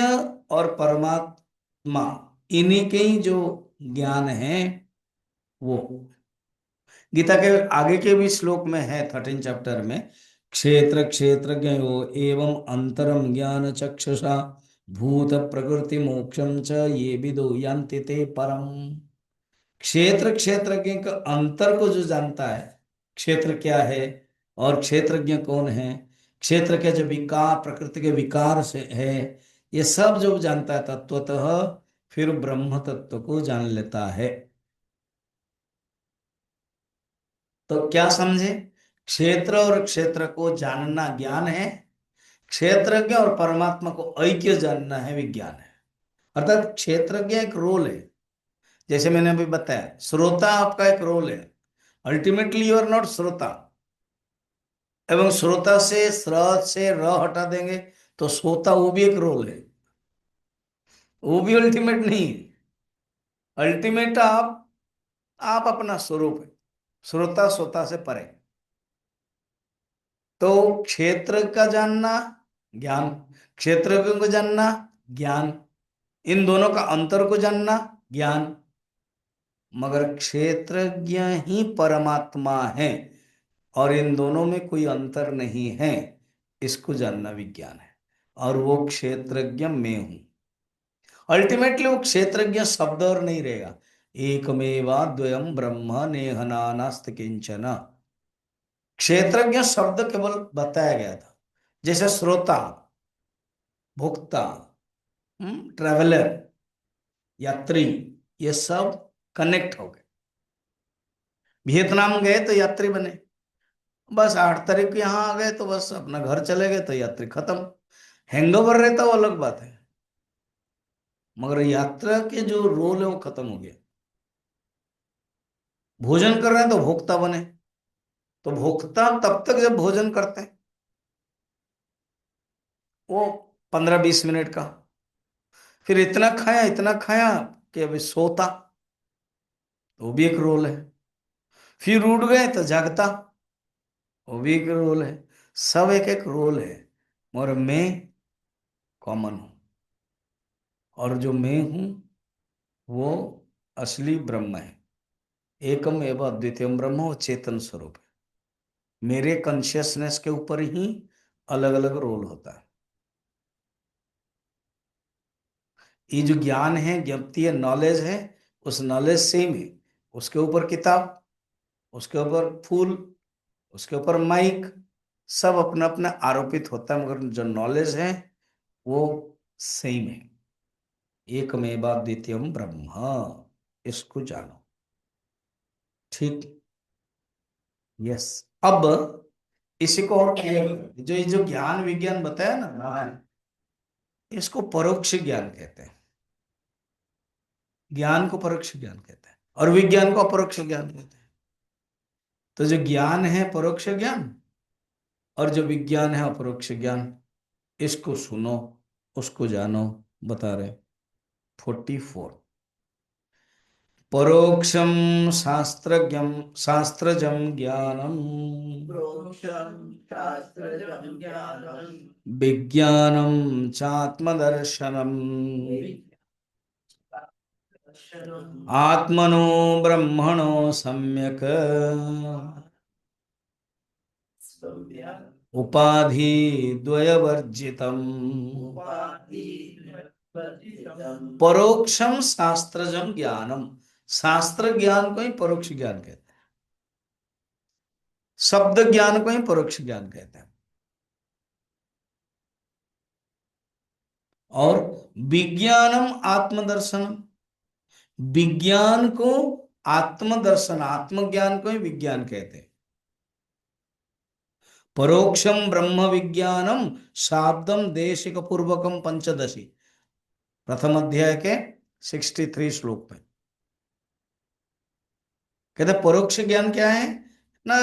और परमात्मा, इन्हीं के ही जो ज्ञान है वो गीता के आगे के भी श्लोक में है, 13 चैप्टर में। क्षेत्र क्षेत्रज्ञ एवं अंतरम ज्ञान चक्षुषा भूत प्रकृति मोक्षम च ये विदो यान्ति ते परम। क्षेत्र क्षेत्रज्ञ का अंतर को जो जानता है, क्षेत्र क्या है और क्षेत्रज्ञ कौन है, क्षेत्र के जो विकार, प्रकृति के विकार से है, ये सब जो जानता है तत्वतः, फिर ब्रह्म तत्व को जान लेता है। तो क्या समझे, क्षेत्र और क्षेत्र को जानना ज्ञान है, क्षेत्रज्ञ और परमात्मा को ऐक्य जानना है, विज्ञान है। अर्थात क्षेत्रज्ञ एक रोल है, जैसे मैंने अभी बताया, श्रोता आपका एक रोल है। अल्टीमेटली यू आर नॉट श्रोता। एवं श्रोता से स्र से र हटा देंगे तो श्रोता, वो भी एक रोल है, वो भी अल्टीमेट नहीं है। अल्टीमेट आप अपना स्वरूप है, श्रोता श्रोता से परे। तो क्षेत्र का जानना ज्ञान, क्षेत्रज्ञ को जानना ज्ञान, इन दोनों का अंतर को जानना ज्ञान। मगर क्षेत्रज्ञ ही परमात्मा है और इन दोनों में कोई अंतर नहीं है, इसको जानना विज्ञान है। और वो क्षेत्रज्ञ मैं हूं। अल्टीमेटली वो क्षेत्रज्ञ शब्द और नहीं रहेगा। एकमेवा द्वयम ब्रह्म नेह नानास्त किंचन। क्षेत्रज्ञ शब्द केवल बताया गया था, जैसे श्रोता, भोक्ता, ट्रेवलर, यात्री, ये सब कनेक्ट हो गए। वियतनाम गए तो यात्री बने, बस 8 तारीख को यहाँ आ गए तो बस अपना घर चले गए तो यात्री खत्म। हैंगओवर रहता वो अलग बात है, मगर यात्रा के जो रोल है वो खत्म हो गया। भोजन कर रहे हैं तो भोक्ता बने, तो भोक्ता तब तक जब भोजन करते हैं वो 15-20 मिनट का, फिर इतना खाया कि अभी सोता, वो भी एक रोल है। फिर उठ गए तो जागता, वो भी एक रोल है। सब एक एक रोल है, और मैं कॉमन हूं। और जो मैं हूं वो असली ब्रह्म है। एकम एवं अद्वितीयम ब्रह्म, वो चेतन स्वरूप है। मेरे कॉन्शियसनेस के ऊपर ही अलग अलग रोल होता है। ये जो ज्ञान है, ज्ञप्ति है, नॉलेज है, उस नॉलेज से ही में उसके ऊपर किताब, उसके ऊपर फूल, उसके ऊपर माइक, सब अपना अपना आरोपित होता है, मगर जो नॉलेज है वो सेम है। एकमेवा द्वितीयम ब्रह्म, इसको जानो। ठीक। यस। अब इसी को और क्लियर कर, जो ये जो ज्ञान विज्ञान बताया ना नारायण, इसको परोक्ष ज्ञान कहते हैं। ज्ञान को परोक्ष ज्ञान कहते हैं और विज्ञान को अपरोक्ष ज्ञान कहते हैं। तो जो ज्ञान है परोक्ष ज्ञान, और जो विज्ञान है अपरोक्ष ज्ञान, इसको सुनो, उसको जानो। बता रहे 44, परोक्षम शास्त्रज्ञम शास्त्रजम ज्ञानम प्रोक्षम शास्त्रजं ज्ञानं विज्ञानम चात्मदर्शनम दर्शनम् आत्मनो ब्रह्मणो सम्यक सम्यक् उपाधि द्वयवर्जितम। उपाधिवर्जितम्। परोक्षम शास्त्रजम ज्ञानम, शास्त्र ज्ञान को ही परोक्ष ज्ञान कहते हैं, शब्द ज्ञान को ही परोक्ष ज्ञान कहते हैं। और विज्ञानम आत्मदर्शनम, विज्ञान को आत्मदर्शन, आत्मज्ञान को ही विज्ञान कहते हैं। परोक्षम ब्रह्म विज्ञानम शाब्दम देशिक पूर्वकम पंचदशी, प्रथम अध्याय के 63 श्लोक में कहते परोक्ष ज्ञान क्या है ना,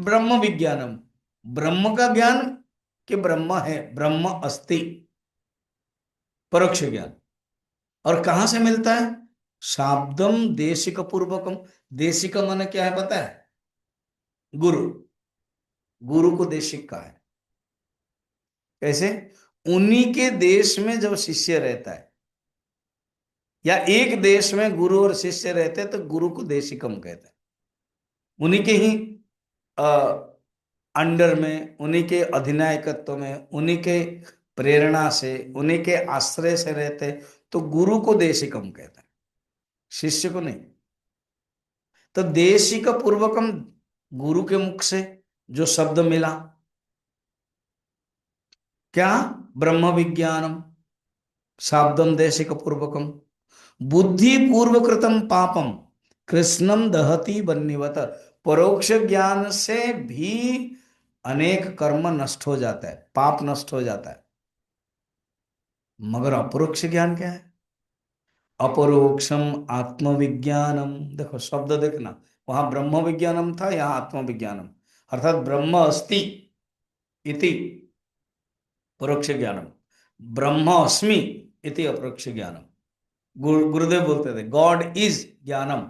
ब्रह्म विज्ञानम, ब्रह्म का ज्ञान कि ब्रह्म है, ब्रह्म अस्ति, परोक्ष ज्ञान। और कहां से मिलता है? शाब्दम देशिक पूर्वकम, देशिक माने क्या है पता है? गुरु, गुरु को देशिक का है। कैसे? उन्हीं के देश में जब शिष्य रहता है, या एक देश में गुरु और शिष्य रहते हैं, तो गुरु को देशिकम कहते हैं। उन्हीं के ही अंडर में, उन्हीं के अधिनायकत्व में, उन्हीं के प्रेरणा से, उन्हीं के आश्रय से रहते, तो गुरु को देशिकम कहते हैं, शिष्य को नहीं। तो देशिक पूर्वकम, गुरु के मुख से जो शब्द मिला, क्या? ब्रह्म विज्ञानम शाब्दम देशिक पूर्वकम बुद्धि पूर्वकृतम पापम कृष्णम दहति बन्नीवत। परोक्ष ज्ञान से भी अनेक कर्म नष्ट हो जाता है, पाप नष्ट हो जाता है। मगर अपरोक्ष ज्ञान क्या है? अपरोक्षम आत्मविज्ञानम। देखो शब्द देखना, वहां ब्रह्म विज्ञानम था, यहाँ आत्मविज्ञानम। अर्थात ब्रह्म अस्ति इति परोक्ष ज्ञानम, ब्रह्म अस्मि इति अपरोक्ष ज्ञानम। गुरुदेव बोलते थे गॉड इज ज्ञानम,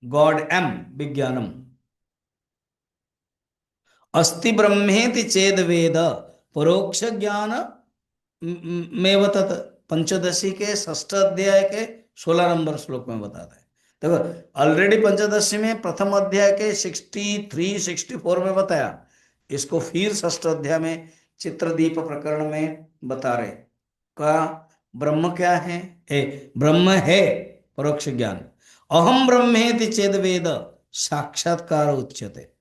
गॉड एम विज्ञानम। अस्ति ब्रह्मेति चेद वेद परोक्ष ज्ञान में तत्। पंचदशी के षष्ठ अध्याय के 16 नंबर श्लोक में बताता है। देखो ऑलरेडी पंचदशी में प्रथम अध्याय के 63 64 में बताया, इसको फिर षष्ठ अध्याय में चित्रदीप प्रकरण में बता रहे का ब्रह्म क्या है? ब्रह्म है परोक्ष ज्ञान। अहम ब्रह्मेति चेद वेद साक्षात्कार उच्यते।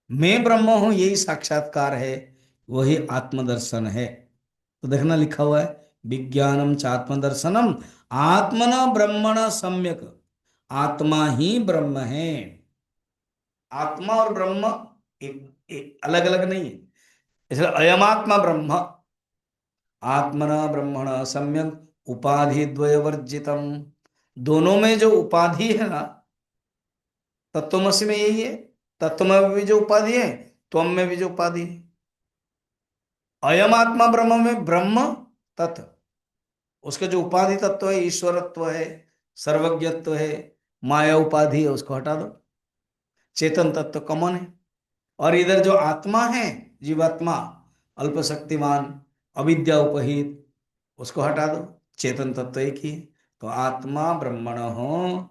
मैं ब्रह्म हूं यही साक्षात्कार है, वही आत्मदर्शन है। तो देखना लिखा हुआ है विज्ञानम च आत्मदर्शनम आत्मना ब्रह्मण सम्यक। आत्मा ही ब्रह्म है। आत्मा और ब्रह्म एक अलग अलग नहीं है। इसलिए अयमात्मा ब्रह्म, आत्मना ब्रह्मण सम्यक उपाधि द्वयवर्जितम। दोनों में जो उपाधि है ना, तत्वमसि में यही है। तत्व में भी जो उपाधि है, त्वम में भी जो उपाधि है। अयम आत्मा ब्रह्म में ब्रह्म तत्व, उसके जो उपाधि तत्व है, ईश्वरत्व है, सर्वज्ञत्व है, माया उपाधि है, उसको हटा दो। चेतन तत्व कॉमन है। और इधर जो आत्मा है, जीवात्मा, अल्प शक्तिमान, अविद्या उपहित, उसको हटा दो। चेतन तत्व एक ही है। तो आत्मा ब्रह्मण हो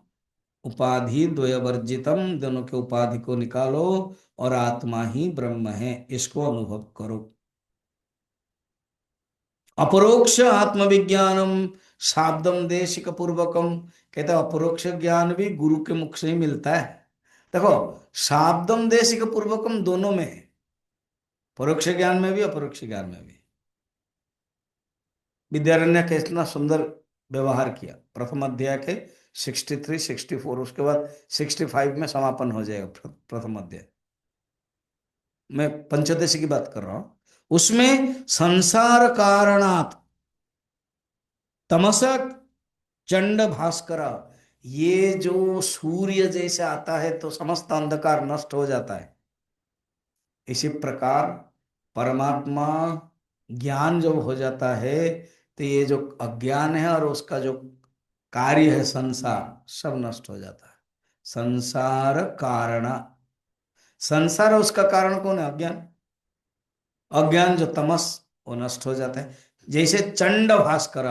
उपाधि द्वयवर्जितम, दोनों के उपाधि को निकालो और आत्मा ही ब्रह्म है, इसको अनुभव करो। अपरोक्ष आत्मविज्ञानम शाब्दम देशिक पूर्वकम। कहते हैं अपरोक्ष ज्ञान भी गुरु के मुख से ही मिलता है। देखो शाब्दम देशिक पूर्वकम दोनों में है, परोक्ष ज्ञान में भी अपरोक्ष ज्ञान में भी। विद्यारण्य के इतना सुंदर व्यवहार किया प्रथम अध्याय के 63 64, उसके बाद 65 में समापन हो जाएगा प्रथम अध्याय। मैं पंचदशी की बात कर रहा हूं। उसमें संसार कारणात् तमसक चंड भास्कर, ये जो सूर्य जैसे आता है तो समस्त अंधकार नष्ट हो जाता है। इसी प्रकार परमात्मा ज्ञान जब हो जाता है तो ये जो अज्ञान है और उसका जो कार्य है संसार, सब नष्ट हो जाता है। संसार कारण, संसार उसका कारण कौन है? अज्ञान। अज्ञान जो तमस, वो नष्ट हो जाता है। जैसे चंड भास्कर,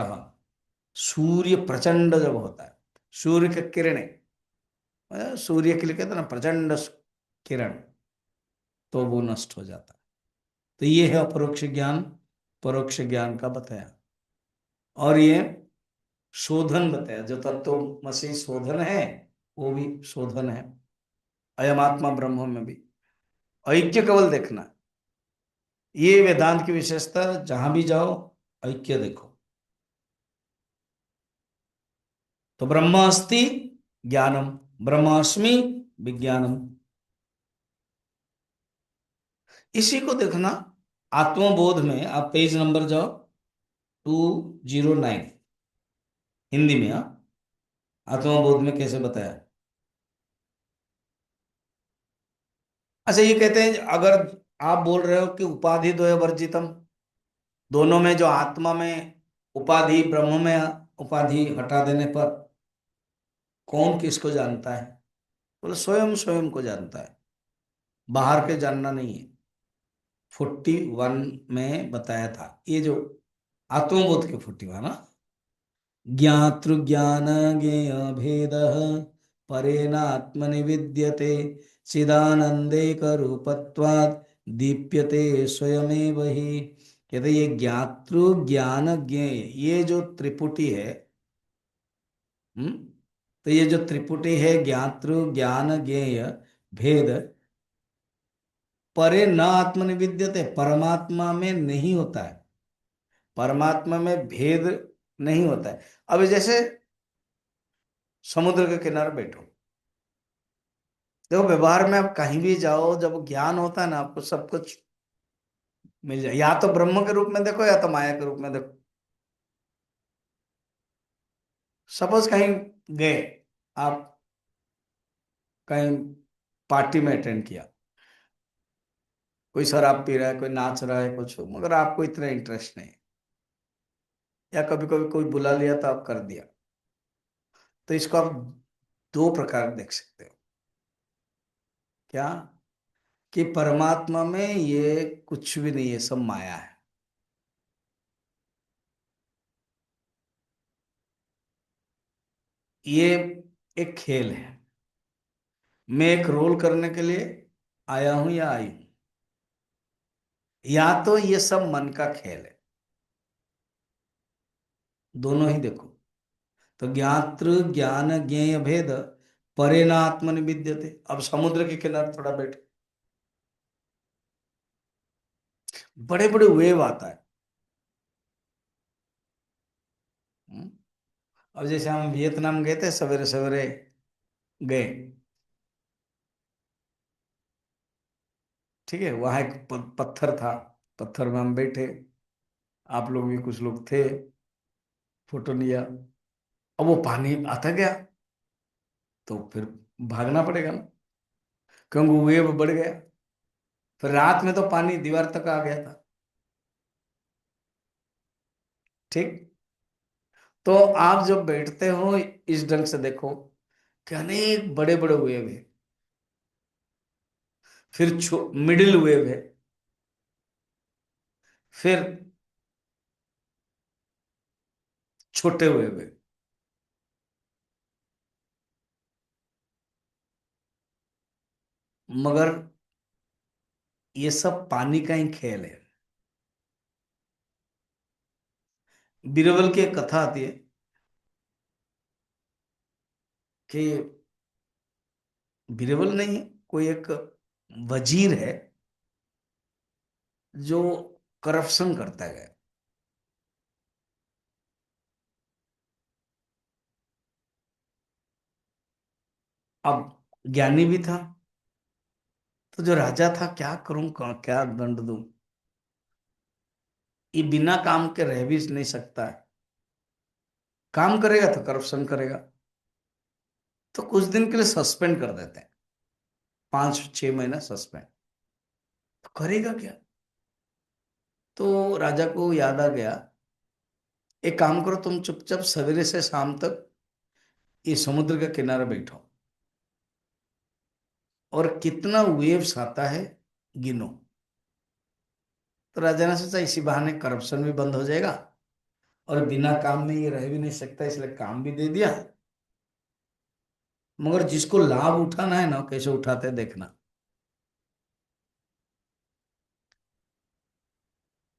सूर्य प्रचंड जब होता है, सूर्य की किरणें, सूर्य के लिए कहते हैं ना प्रचंड किरण, तो वो नष्ट हो जाता है। तो ये है अपरोक्ष ज्ञान, परोक्ष ज्ञान का बताया। और ये शोधन बताया, जो तत्वमसि शोधन है वो भी शोधन है। अयमात्मा ब्रह्म में भी ऐक्य केवल देखना, ये वेदांत की विशेषता। जहां भी जाओ ऐक्य देखो। तो ब्रह्म अस्ति ज्ञानम, ब्रह्मास्मि विज्ञानम, इसी को देखना। आत्मबोध में आप पेज नंबर जाओ 209, हिंदी में। हाँ, आत्मबोध में कैसे बताया। अच्छा ये कहते हैं अगर आप बोल रहे हो कि उपाधि द्वय वर्जितम, दोनों में जो आत्मा में उपाधि, ब्रह्म में उपाधि हटा देने पर कौन किसको जानता है? बोले स्वयं स्वयं को जानता है, बाहर के जानना नहीं है। 41 में बताया था ये जो आत्मबोध के 41 ना, ज्ञातृज्ञान ज्ञेय भेद परेनात्मनि विद्यते चिदानंदेक रूपत्वात् दीप्यते स्वयमेव ही। कहते ये ज्ञातृ ज्ञान ज्ञेय, ये जो त्रिपुटी है, हम्म, तो ये जो त्रिपुटी है ज्ञातृ ज्ञान ज्ञेय भेद, परे न आत्मनि विद्यते, परमात्मा में नहीं होता है। परमात्मा में भेद नहीं होता है। अब जैसे समुद्र के किनारे बैठो, देखो व्यवहार में आप कहीं भी जाओ, जब ज्ञान होता है ना आपको सब कुछ मिल जाए। या तो ब्रह्म के रूप में देखो या तो माया के रूप में देखो। सपोज कहीं गए आप, कहीं पार्टी में अटेंड किया, कोई शराब पी रहा है, कोई नाच रहा है, कुछ, मगर आपको इतना इंटरेस्ट नहीं, या कभी कभी कोई बुला लिया तो आप कर दिया। तो इसको आप दो प्रकार देख सकते हो। क्या? कि परमात्मा में ये कुछ भी नहीं है, सब माया है। ये एक खेल है। मैं एक रोल करने के लिए आया हूं या आई हूं, या तो ये सब मन का खेल है। दोनों ही देखो। तो ज्ञातृ ज्ञान ज्ञेय भेद परे न आत्मनि विद्यते। अब समुद्र के किनारे थोड़ा बैठो, बड़े बड़े वेव आता है। हम्म? अब जैसे हम वियतनाम गए थे, सवेरे सवेरे गए, ठीक है, वहां एक पत्थर था, पत्थर में हम बैठे, आप लोग भी कुछ लोग थे, फोटो लिया। अब वो पानी आता गया, तो फिर भागना पड़ेगा ना, क्योंकि वेव बढ़ गया। फिर रात में तो पानी दीवार तक आ गया था। ठीक। तो आप जब बैठते हो इस ढंग से देखो कि अनेक बड़े बड़े वेव है, फिर मिडिल वेव है, फिर छोटे वेव है। मगर ये सब पानी का ही खेल है। बीरबल की एक कथा आती है कि बीरबल नहीं, कोई एक वजीर है जो करप्शन करता है। अब ज्ञानी भी था, तो जो राजा था, क्या करूं, क्या दंड दूं, ये बिना काम के रह भी नहीं सकता है, काम करेगा तो करप्शन करेगा। तो कुछ दिन के लिए सस्पेंड कर देते हैं, 5-6 महीना सस्पेंड। तो करेगा क्या? तो राजा को याद आ गया, एक काम करो, तुम चुपचाप सवेरे से शाम तक ये समुद्र के किनारे बैठो, और कितना वेव्स आता है गिनो। तो राजा ने सोचा इसी बहाने करप्शन भी बंद हो जाएगा, और बिना काम में ये रह भी नहीं सकता, इसलिए काम भी दे दिया। मगर जिसको लाभ उठाना है ना, कैसे उठाते हैं देखना।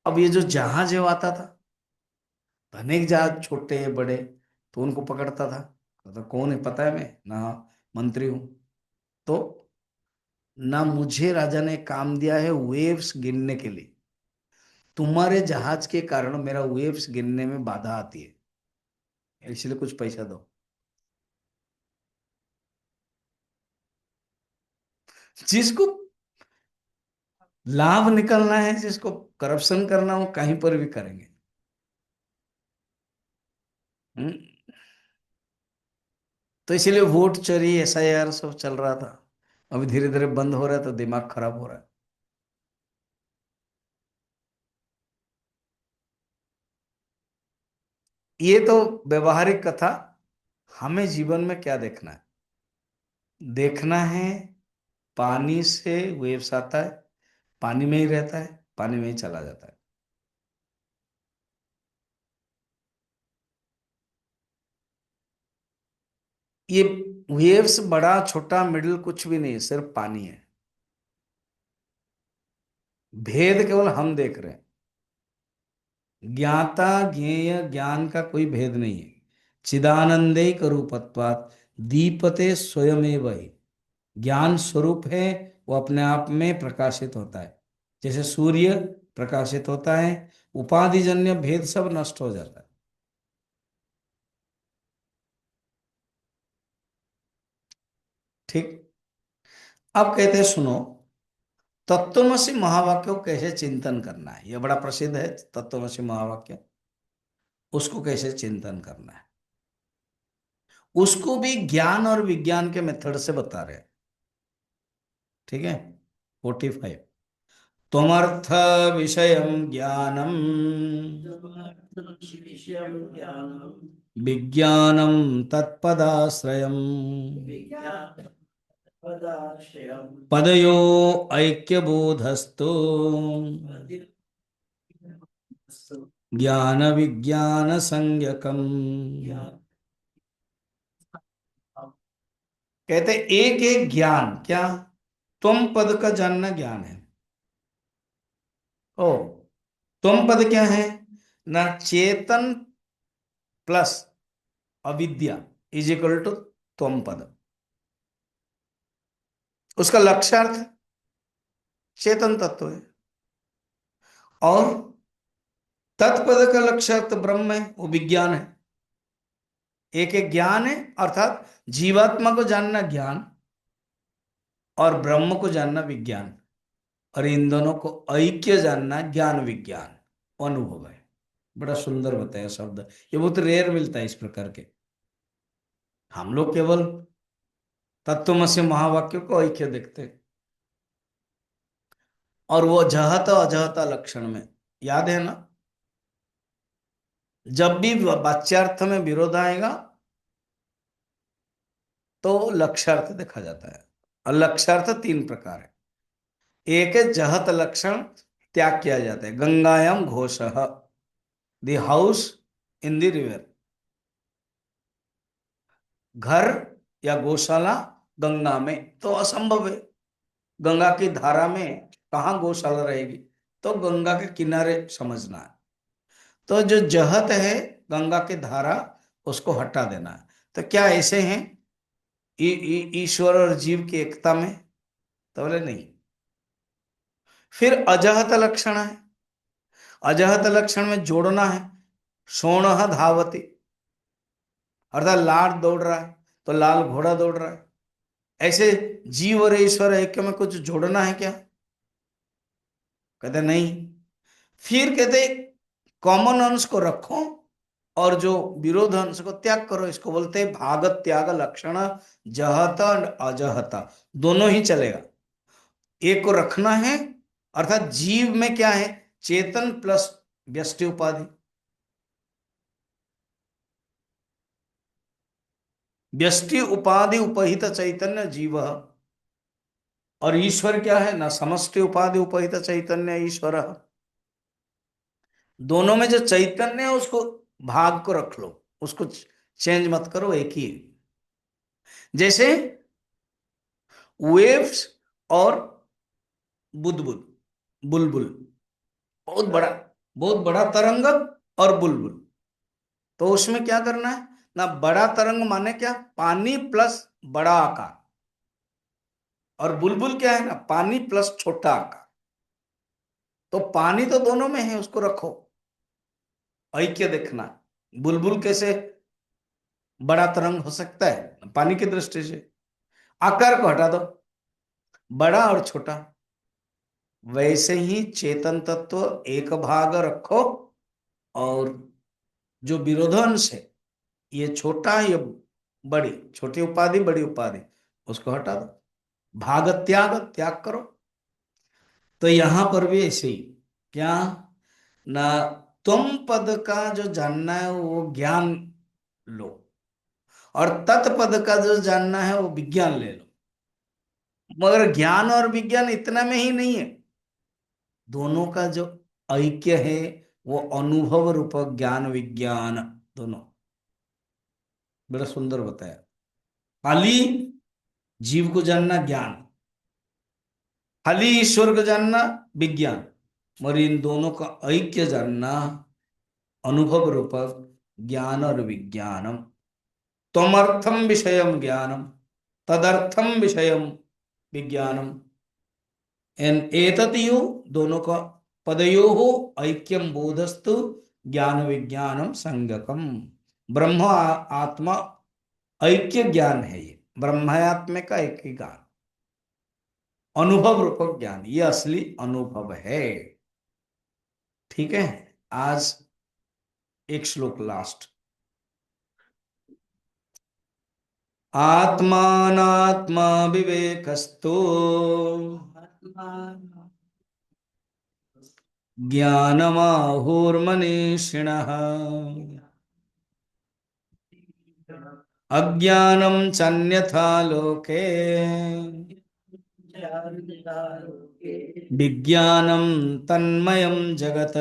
अब ये जो जहाज है वो आता था, अनेक जहाज, छोटे बड़े, तो उनको पकड़ता था। तो कौन है पता है, मैं ना मंत्री हूं। तो ना मुझे राजा ने काम दिया है वेव्स गिनने के लिए, तुम्हारे जहाज के कारण मेरा वेव्स गिनने में बाधा आती है, इसलिए कुछ पैसा दो। जिसको लाभ निकलना है, जिसको करप्शन करना हो, कहीं पर भी करेंगे। हम्म? तो इसीलिए वोट चोरी, SIR सब चल रहा था, अभी धीरे धीरे बंद हो रहा है, तो दिमाग खराब हो रहा है। ये तो व्यवहारिक कथा। हमें जीवन में क्या देखना है? देखना है पानी से वेव्स आता है, पानी में ही रहता है, पानी में ही चला जाता है। ये वेव्स बड़ा छोटा मिडिल कुछ भी नहीं है, सिर्फ पानी है। भेद केवल हम देख रहे हैं। ज्ञाता ज्ञेय ज्ञान का कोई भेद नहीं है। चिदानंदे रूपत्वात् दीपते स्वयमेव ही। ज्ञान स्वरूप है, वो अपने आप में प्रकाशित होता है, जैसे सूर्य प्रकाशित होता है। उपाधिजन्य भेद सब नष्ट हो जाता है। ठीक। अब कहते हैं, सुनो, तत्त्वमसि महावाक्य को कैसे चिंतन करना है, यह बड़ा प्रसिद्ध है, तत्त्वमसि महावाक्य, उसको कैसे चिंतन करना है। उसको भी ज्ञान और विज्ञान के मेथड से बता रहे हैं। ठीक है। 45। त्वमर्थ विषयम ज्ञानम विषयं ज्ञानं विज्ञानम तत्पदाश्रयम् विज्ञानपदाश्रयं पदयो ऐक्यबोधस्तु ज्ञान विज्ञान संज्ञकम्। कहते एक एक ज्ञान, क्या त्वम पद का जानना ज्ञान है। ओ, त्वम पद क्या है ना, चेतन प्लस अविद्या इज इक्वल टू त्वम पद। उसका लक्ष्यार्थ चेतन तत्व है, और तत्पद का लक्ष्यार्थ ब्रह्म है, वो विज्ञान है। एक एक ज्ञान है, अर्थात जीवात्मा को जानना ज्ञान और ब्रह्म को जानना विज्ञान, और इन दोनों को ऐक्य जानना ज्ञान विज्ञान अनुभव है। बड़ा सुंदर बताया शब्द, ये बहुत रेयर मिलता है इस प्रकार के। हम लोग केवल तत्वमसि महावाक्य को ऐक्य देखते हैं, और वो जहत अजहता लक्षण में, याद है ना, जब भी वाच्यार्थ में विरोध आएगा तो लक्ष्यार्थ देखा जाता है। और लक्ष्यार्थ तीन प्रकार है। एक है जहत लक्षण, त्याग किया जाता है, गंगायाम घोष, the house in the river. घर या गौशाला गंगा में तो असंभव है, गंगा की धारा में कहाँ गौशाला रहेगी, तो गंगा के किनारे समझना है। तो जो जहत है गंगा की धारा, उसको हटा देना है। तो क्या ऐसे हैं ईश्वर और जीव की एकता में, तो बोले नहीं। फिर अजहत लक्षण है, अजहत लक्षण में जोड़ना है, सोण धावती, अर्थात लाल दौड़ रहा है तो लाल घोड़ा दौड़ रहा है। ऐसे जीव और ईश्वर ऐक्य में कुछ जोड़ना है क्या, कहते नहीं। फिर कहते कॉमन अंश को रखो और जो विरोध अंश को त्याग करो, इसको बोलते हैं भाग त्याग लक्षण। जहत और अजहता दोनों ही चलेगा, एक को रखना है। अर्थात जीव में क्या है, चेतन प्लस व्यष्टि उपाधि। व्यष्टि उपाधि उपहित चैतन्य जीव, और ईश्वर क्या है ना, समष्टि उपाधि उपहित चैतन्य ईश्वर। दोनों में जो चैतन्य है उसको भाग को रख लो, उसको चेंज मत करो, एक ही है। जैसे वेव्स और बुदबुद, बुलबुल, बहुत बड़ा, बहुत बड़ा तरंग और बुलबुल। तो उसमें क्या करना है ना, बड़ा तरंग माने क्या, पानी प्लस बड़ा आकार, और बुलबुल क्या है ना, पानी प्लस छोटा आकार। तो पानी तो दोनों में है, उसको रखो, ऐक्य देखना। बुलबुल कैसे बड़ा तरंग हो सकता है पानी की दृष्टि से, आकार को हटा दो, बड़ा और छोटा। वैसे ही चेतन तत्व एक भाग रखो, और जो विरोधांश है, ये छोटा ये बड़ी, छोटी उपाधि बड़ी उपाधि, उसको हटा दो, भाग त्याग, त्याग करो। तो यहां पर भी ऐसे ही, क्या ना, तुम पद का जो जानना है वो ज्ञान लो, और तत्पद का जो जानना है वो विज्ञान ले लो। मगर ज्ञान और विज्ञान इतना में ही नहीं है, दोनों का जो ऐक्य है वो अनुभव रूप ज्ञान विज्ञान दोनों। बड़ा सुंदर बताया। खाली जीव को जानना ज्ञान, खाली ईश्वर को जानना विज्ञान, मगर इन दोनों का ऐक्य जानना अनुभव रूप ज्ञान और विज्ञानम। त्वमर्थम विषयम ज्ञानम, तदर्थम विषयम विज्ञानम। एन एततियो दोनों का पदयो ऐक्यम बोधस्तु ज्ञान विज्ञानम संगकम। ब्रह्म आत्मा ऐक्य ज्ञान है, ये ब्रह्मात्म का एक ही ज्ञान, अनुभव रूपक ज्ञान, ये असली अनुभव है। ठीक है। आज एक श्लोक लास्ट। आत्मानात्मा विवेकस्तु ज्ञानमाहुर्मनीषिणः अज्ञानं चान्यथा लोके विज्ञानं तन्मयं जगत।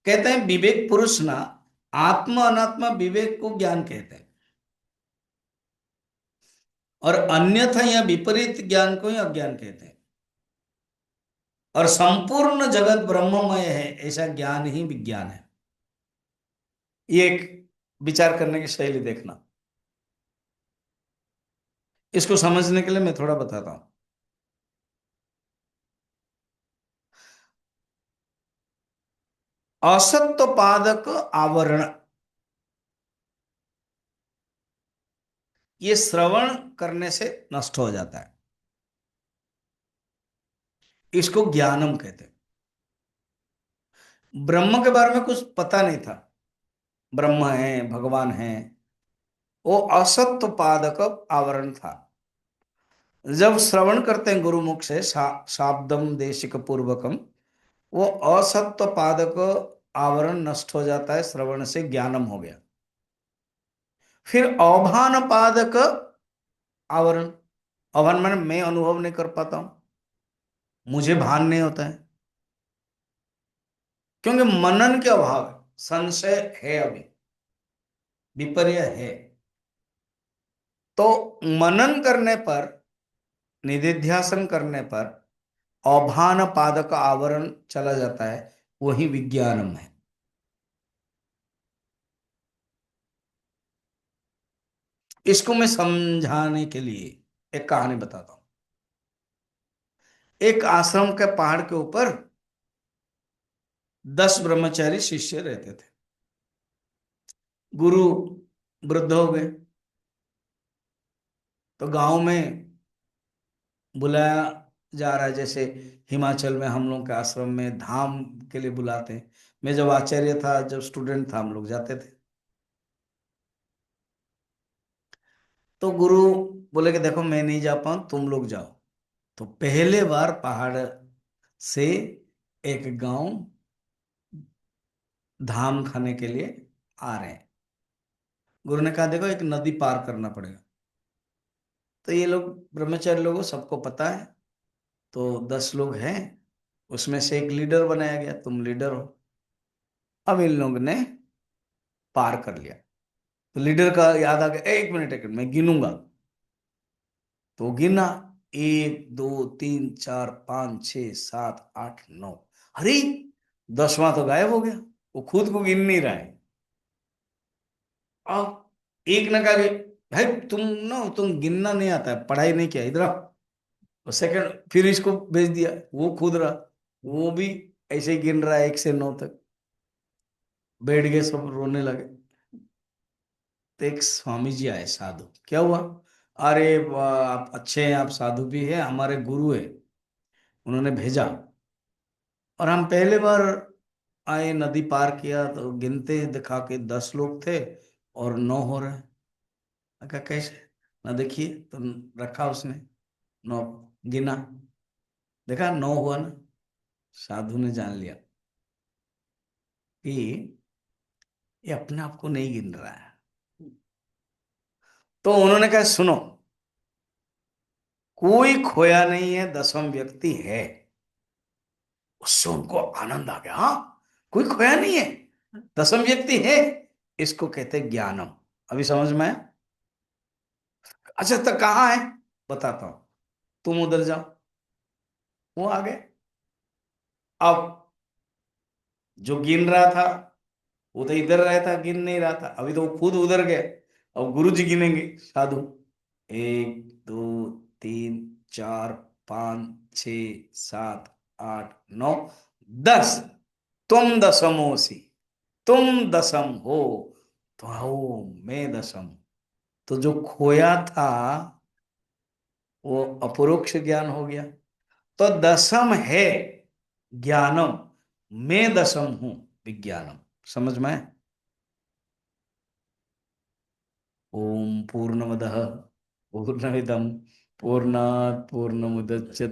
कहते हैं विवेक पुरुष ना आत्मा अनात्मा विवेक को ज्ञान कहते हैं, और अन्यथा या विपरीत ज्ञान को ही अज्ञान कहते हैं। और संपूर्ण जगत ब्रह्ममय है ऐसा ज्ञान ही विज्ञान है। ये एक विचार करने की शैली देखना। इसको समझने के लिए मैं थोड़ा बताता हूं। असत्व पादक आवरण, ये श्रवण करने से नष्ट हो जाता है, इसको ज्ञानम कहते हैं। ब्रह्म के बारे में कुछ पता नहीं था, ब्रह्म है भगवान है, वो असत्व पादक आवरण था। जब श्रवण करते हैं गुरुमुख से शाब्दम देशिक पूर्वकम, वो असत्व पादक आवरण नष्ट हो जाता है, श्रवण से ज्ञानम हो गया। फिर अभान पादक आवरण, अभान माने मैं अनुभव नहीं कर पाता हूं, मुझे भान नहीं होता है, क्योंकि मनन के अभाव है, संशय है, अभी विपर्य है। तो मनन करने पर, निधिध्यासन करने पर अभान पादक आवरण चला जाता है, वही विज्ञानम है। इसको मैं समझाने के लिए एक कहानी बताता हूं। एक आश्रम के पहाड़ के ऊपर 10 ब्रह्मचारी शिष्य रहते थे। गुरु वृद्ध हो गए, तो गांव में बुलाया जा रहा है, जैसे हिमाचल में हम लोग के आश्रम में धाम के लिए बुलाते हैं। मैं जब आचार्य था, जब स्टूडेंट था, हम लोग जाते थे। तो गुरु बोले कि देखो मैं नहीं जा पाऊं, तुम लोग जाओ। तो पहले बार पहाड़ से एक गांव धाम खाने के लिए आ रहे हैं। गुरु ने कहा देखो एक नदी पार करना पड़ेगा। तो ये लोग ब्रह्मचारी लोगों सबको पता है, तो 10 लोग हैं, उसमें से एक लीडर बनाया गया, तुम लीडर हो। अब इन लोग ने पार कर लिया। तो लीडर का याद आ गया, एक मिनट एक मिनट मैं गिनूंगा। तो गिना, 1 2 3 4 5 6 7 8 9। अरे 10वां तो गायब हो गया, वो खुद को गिन नहीं रहा है। अब एक ने कहा कि भाई तुम गिनना नहीं आता है, पढ़ाई नहीं किया, इधर आओ। और सेकंड फिर इसको भेज दिया, वो खुद रहा, वो भी ऐसे ही गिन रहा है 1 से 9 तक। बैठ गए, सब रोने लगे। तो एक स्वामी जी आए, साधु। क्या हुआ? अरे वाह, आप अच्छे हैं, आप साधु भी हैं, हमारे गुरु है, उन्होंने भेजा। और हम पहले बार आए, नदी पार किया, तो गिनते दिखा के 10 लोग थे और 9 हो रहे हैं। मैं कहा कैसे? ना देखिए, तो रखा उसने 9, गिना, देखा 9 हुआ ना। साधु ने जान लिया कि ये अपने आप को नहीं गिन रहा है। तो उन्होंने कहा सुनो, कोई खोया नहीं है, 10वां व्यक्ति है। उससे उनको आनंद आ गया, हाँ कोई खोया नहीं है, 10वां व्यक्ति है, इसको कहते हैं ज्ञानम। अभी समझ में आया? अच्छा तो कहाँ है, बताता हूं, तुम उधर जाओ। वो आ गए। अब जो गिन रहा था वो तो इधर रहता, गिन नहीं रहा था, अभी तो वो खुद उधर गए। अब गुरु जी गिनेंगे, साधु, 1 2 3 4 5 6 7 8 9 10। तुम 10मोसी, तुम 10म हो, तो आओ मैं 10म। तो जो खोया था वो अपरोक्ष ज्ञान हो गया। तो 10म है ज्ञानम, मैं 10म हूं विज्ञानम। समझ में आया? ओम पूर्णमदः पूर्णमिदं पूर्णात् पूर्णमुदच्यते